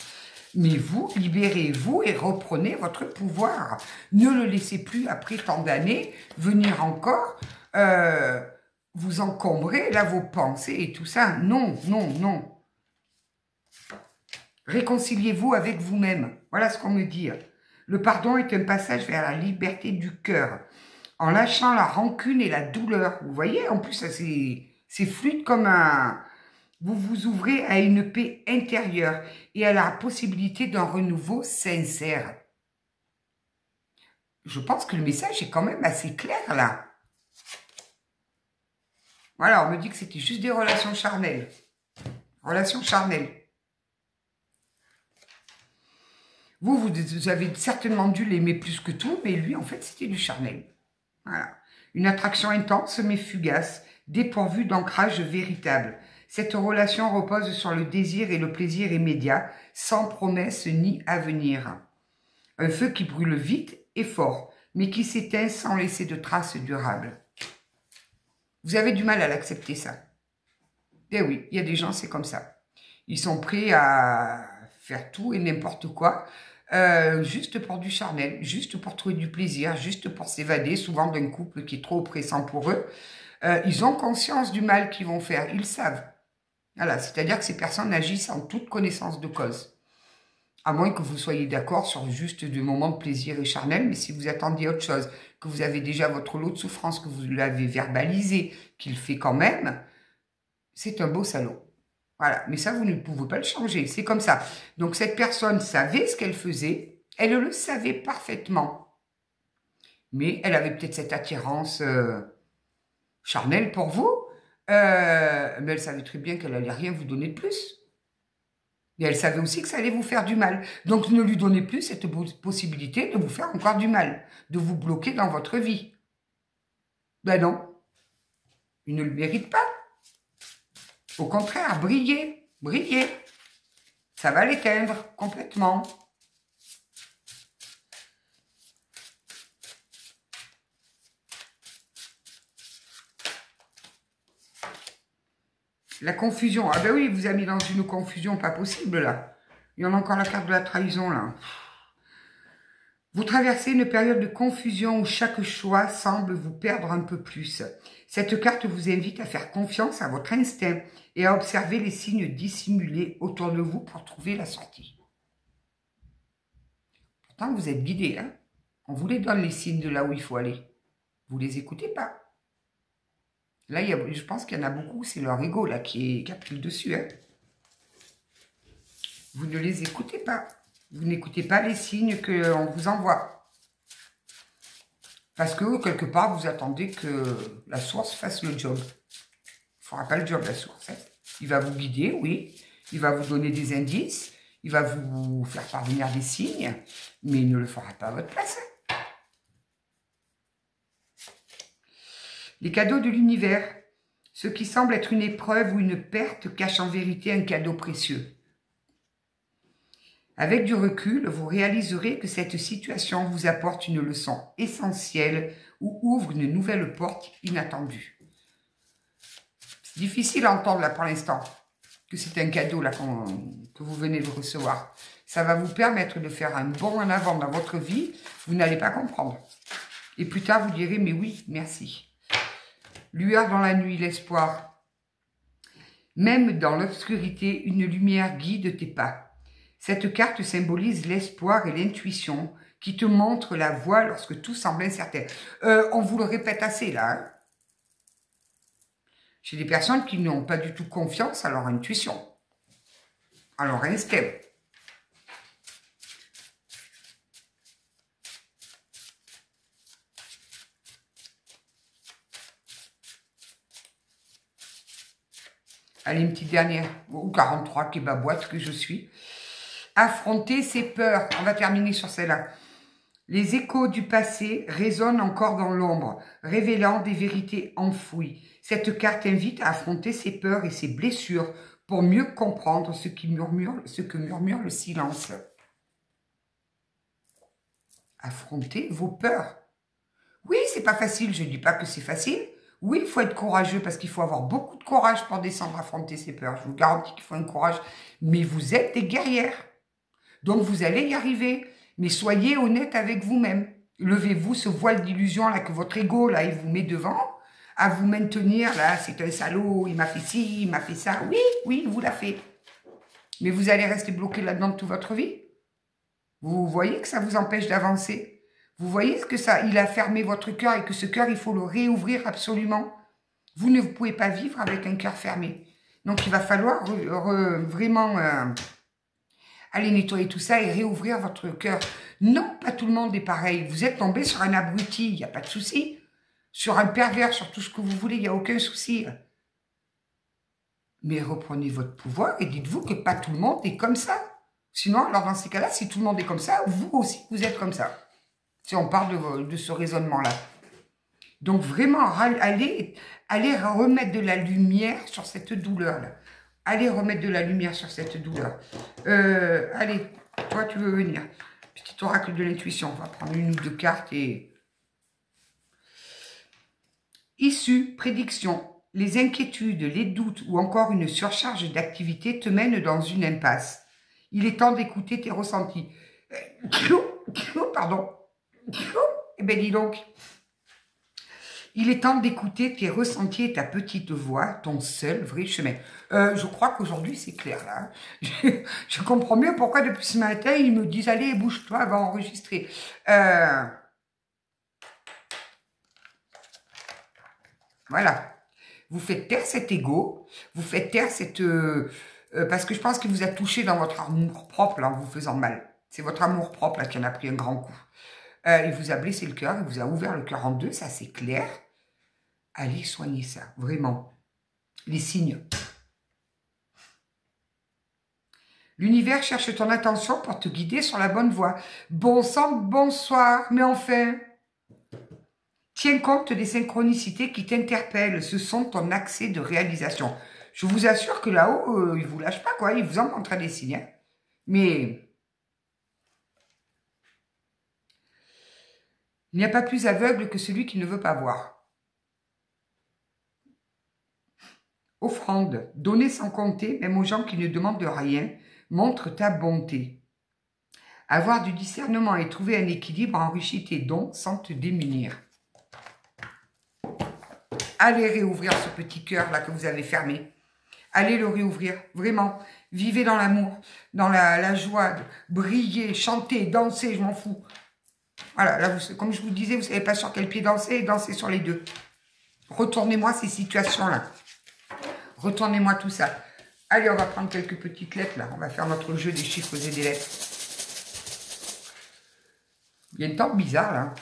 Mais vous, libérez-vous et reprenez votre pouvoir. Ne le laissez plus, après tant d'années, venir encore vous encombrer, là, vos pensées et tout ça. Non, non, non. Réconciliez-vous avec vous-même. Voilà ce qu'on me dit. Le pardon est un passage vers la liberté du cœur, en lâchant la rancune et la douleur. Vous voyez, en plus, c'est fluide comme un... Vous vous ouvrez à une paix intérieure et à la possibilité d'un renouveau sincère. Je pense que le message est quand même assez clair, là. Voilà, on me dit que c'était juste des relations charnelles. Relations charnelles. Vous avez certainement dû l'aimer plus que tout, mais lui, en fait, c'était du charnel. Voilà. Une attraction intense, mais fugace, dépourvue d'ancrage véritable. Cette relation repose sur le désir et le plaisir immédiat, sans promesse ni avenir. Un feu qui brûle vite et fort, mais qui s'éteint sans laisser de traces durables. Vous avez du mal à l'accepter, ça. Eh oui, il y a des gens, c'est comme ça. Ils sont prêts à faire tout et n'importe quoi, juste pour du charnel, juste pour trouver du plaisir, juste pour s'évader, souvent d'un couple qui est trop oppressant pour eux. Ils ont conscience du mal qu'ils vont faire, ils savent. Voilà, c'est-à-dire que ces personnes agissent en toute connaissance de cause. À moins que vous soyez d'accord sur juste du moment de plaisir et charnel, mais si vous attendiez autre chose, que vous avez déjà votre lot de souffrance, que vous l'avez verbalisé, qu'il fait quand même, c'est un beau salaud. Voilà, mais ça, vous ne pouvez pas le changer, c'est comme ça. Donc, cette personne savait ce qu'elle faisait, elle le savait parfaitement. Mais elle avait peut-être cette attirance charnelle pour vous, mais elle savait très bien qu'elle n'allait rien vous donner de plus. Et elle savait aussi que ça allait vous faire du mal. Donc, ne lui donnez plus cette possibilité de vous faire encore du mal, de vous bloquer dans votre vie. Ben non, il ne le mérite pas. Au contraire, brillez, brillez. Ça va l'éteindre complètement. La confusion. Ah ben oui, il vous a mis dans une confusion pas possible, là. Il y en a encore la carte de la trahison, là. Vous traversez une période de confusion où chaque choix semble vous perdre un peu plus. Cette carte vous invite à faire confiance à votre instinct et à observer les signes dissimulés autour de vous pour trouver la sortie. Pourtant, vous êtes guidé, hein. On vous les donne, les signes de là où il faut aller. Vous les écoutez pas. Là, je pense qu'il y en a beaucoup, c'est leur ego là qui a pris le dessus. Hein. Vous ne les écoutez pas. Vous n'écoutez pas les signes qu'on vous envoie. Parce que, quelque part, vous attendez que la source fasse le job. Il ne fera pas le job, la source. Hein. Il va vous guider, oui. Il va vous donner des indices. Il va vous faire parvenir des signes. Mais il ne le fera pas à votre place. Hein. Les cadeaux de l'univers. Ce qui semble être une épreuve ou une perte cache en vérité un cadeau précieux. Avec du recul, vous réaliserez que cette situation vous apporte une leçon essentielle ou ouvre une nouvelle porte inattendue. C'est difficile à entendre là pour l'instant, que c'est un cadeau là que vous venez de recevoir. Ça va vous permettre de faire un bond en avant dans votre vie, vous n'allez pas comprendre. Et plus tard, vous direz, mais oui, merci. Lueur dans la nuit, l'espoir. Même dans l'obscurité, une lumière guide tes pas. Cette carte symbolise l'espoir et l'intuition qui te montrent la voie lorsque tout semble incertain. On vous le répète assez là. Hein. J'ai des personnes qui n'ont pas du tout confiance à leur intuition, à leur instinct. Allez, une petite dernière, ou 43, qui est ma boîte que je suis. Affronter ses peurs. On va terminer sur celle-là. Les échos du passé résonnent encore dans l'ombre, révélant des vérités enfouies. Cette carte invite à affronter ses peurs et ses blessures pour mieux comprendre ce que murmure le silence. Affronter vos peurs. Oui, c'est pas facile, je ne dis pas que c'est facile. Oui, il faut être courageux parce qu'il faut avoir beaucoup de courage pour descendre affronter ses peurs. Je vous garantis qu'il faut un courage. Mais vous êtes des guerrières. Donc, vous allez y arriver. Mais soyez honnête avec vous-même. Levez-vous ce voile d'illusion là que votre ego, là, il vous met devant. À vous maintenir, là, c'est un salaud, il m'a fait ci, il m'a fait ça. Oui, oui, il vous l'a fait. Mais vous allez rester bloqué là-dedans toute votre vie. Vous voyez que ça vous empêche d'avancer? Vous voyez que ça, il a fermé votre cœur et que ce cœur, il faut le réouvrir absolument. Vous ne pouvez pas vivre avec un cœur fermé. Donc, il va falloir vraiment aller nettoyer tout ça et réouvrir votre cœur. Non, pas tout le monde est pareil. Vous êtes tombé sur un abruti, il n'y a pas de souci. Sur un pervers, sur tout ce que vous voulez, il n'y a aucun souci. Mais reprenez votre pouvoir et dites-vous que pas tout le monde est comme ça. Sinon, alors dans ces cas-là, si tout le monde est comme ça, vous aussi, vous êtes comme ça. Si on parle de ce raisonnement-là. Donc vraiment, allez remettre de la lumière sur cette douleur-là. Allez remettre de la lumière sur cette douleur. Allez, toi tu veux venir. Petit oracle de l'intuition. On va prendre une ou deux cartes et... Issue, prédiction. Les inquiétudes, les doutes ou encore une surcharge d'activité te mènent dans une impasse. Il est temps d'écouter tes ressentis. Pardon. Eh bien, dis donc. Il est temps d'écouter tes ressentis et ta petite voix, ton seul vrai chemin. Je crois qu'aujourd'hui, c'est clair, là. Je comprends mieux pourquoi, depuis ce matin, ils me disent, allez, bouge-toi, va enregistrer. Voilà. Vous faites taire cet ego, vous faites taire cette... parce que je pense que vous êtes touché dans votre amour propre, là, en vous faisant mal. C'est votre amour propre, là, qui en a pris un grand coup. Il vous a blessé le cœur, il vous a ouvert le cœur en deux, ça c'est clair. Allez soigner ça, vraiment. Les signes. L'univers cherche ton attention pour te guider sur la bonne voie. Bon sang, bonsoir, mais enfin... Tiens compte des synchronicités qui t'interpellent. Ce sont ton accès de réalisation. Je vous assure que là-haut, ils ne vous lâchent pas, quoi. Ils vous en montrent des signes. Hein. Mais il n'y a pas plus aveugle que celui qui ne veut pas voir. Offrande. Donner sans compter, même aux gens qui ne demandent rien, montre ta bonté. Avoir du discernement et trouver un équilibre enrichit tes dons sans te démunir. Allez réouvrir ce petit cœur-là que vous avez fermé. Allez le réouvrir, vraiment. Vivez dans l'amour, dans la joie, briller, chanter, danser, je m'en fous. Voilà, là, vous, comme je vous disais, vous ne savez pas sur quel pied danser, dansez sur les deux. Retournez-moi ces situations-là. Retournez-moi tout ça. Allez, on va prendre quelques petites lettres, là. On va faire notre jeu des chiffres et des lettres. Il y a une tente bizarre, là.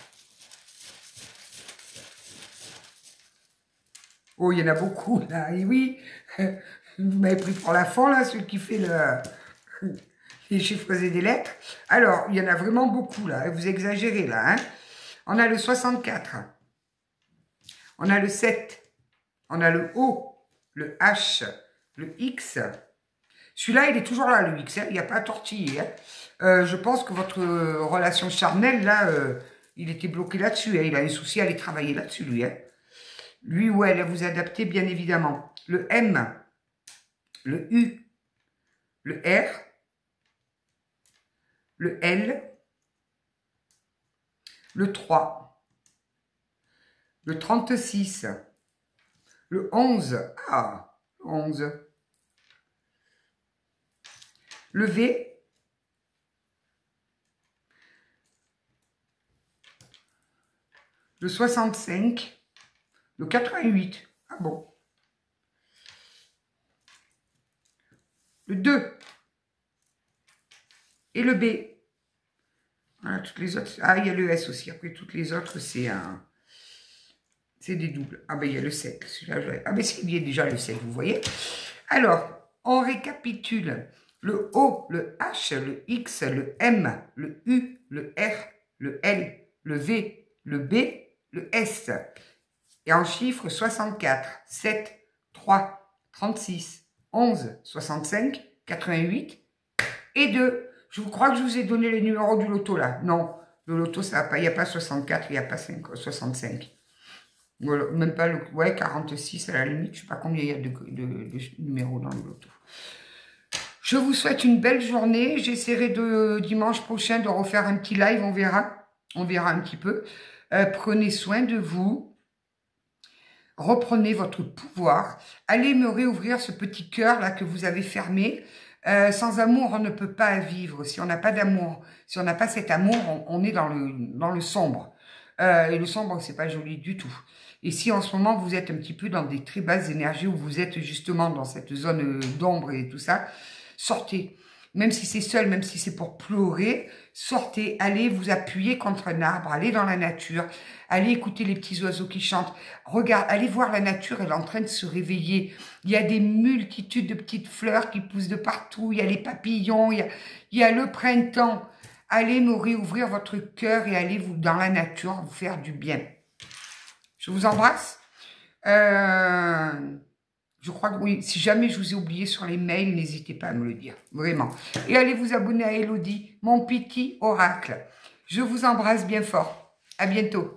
Oh, il y en a beaucoup, là. Et oui, vous m'avez pris pour la fond, là, celui qui fait les chiffres et des lettres. Alors, il y en a vraiment beaucoup, là. Vous exagérez, là. Hein. On a le 64. On a le 7. On a le O, le H, le X. Celui-là, il est toujours là, le X. Hein. Il n'y a pas à tortiller. Hein. Je pense que votre relation charnelle, là, il était bloqué là-dessus. Hein. Il a un souci à aller travailler là-dessus, lui. Hein. Lui ou elle, vous adaptez bien évidemment. Le M, le U, le R, le L, le 3, le 36, le 11, ah, 11, le V, le 65, le 88. Ah bon. Le 2. Et le B. Voilà, toutes les autres. Ah, il y a le S aussi. Après, toutes les autres, c'est un... C'est des doubles. Ah, ben, il y a le 7. Ah, ben, c'est bien déjà le 7, vous voyez. Alors, on récapitule. Le O, le H, le X, le M, le U, le R, le L, le V, le B, le S. Et en chiffres, 64, 7, 3, 36, 11, 65, 88 et 2. Je vous crois que je vous ai donné les numéros du loto là. Non, le loto, ça va pas. Il n'y a pas 64, il n'y a pas 65. Voilà, même pas le... Ouais, 46 à la limite. Je ne sais pas combien il y a de numéros dans le loto. Je vous souhaite une belle journée. J'essaierai de dimanche prochain de refaire un petit live. On verra. On verra un petit peu. Prenez soin de vous. Reprenez votre pouvoir. Allez me réouvrir ce petit cœur là que vous avez fermé. Sans amour, on ne peut pas vivre. Si on n'a pas d'amour, si on n'a pas cet amour, on est dans le sombre. Et le sombre, c'est pas joli du tout. Et si en ce moment, vous êtes un petit peu dans des très basses énergies, où vous êtes justement dans cette zone d'ombre et tout ça, sortez. Même si c'est seul, même si c'est pour pleurer, sortez, allez vous appuyer contre un arbre, allez dans la nature, allez écouter les petits oiseaux qui chantent, allez voir la nature, elle est en train de se réveiller. Il y a des multitudes de petites fleurs qui poussent de partout, il y a les papillons, il y a le printemps. Allez nourrir, ouvrir votre cœur et allez vous dans la nature vous faire du bien. Je vous embrasse. Je crois que oui, si jamais je vous ai oublié sur les mails, n'hésitez pas à me le dire, vraiment. Et allez vous abonner à Elodie, mon petit oracle. Je vous embrasse bien fort. À bientôt.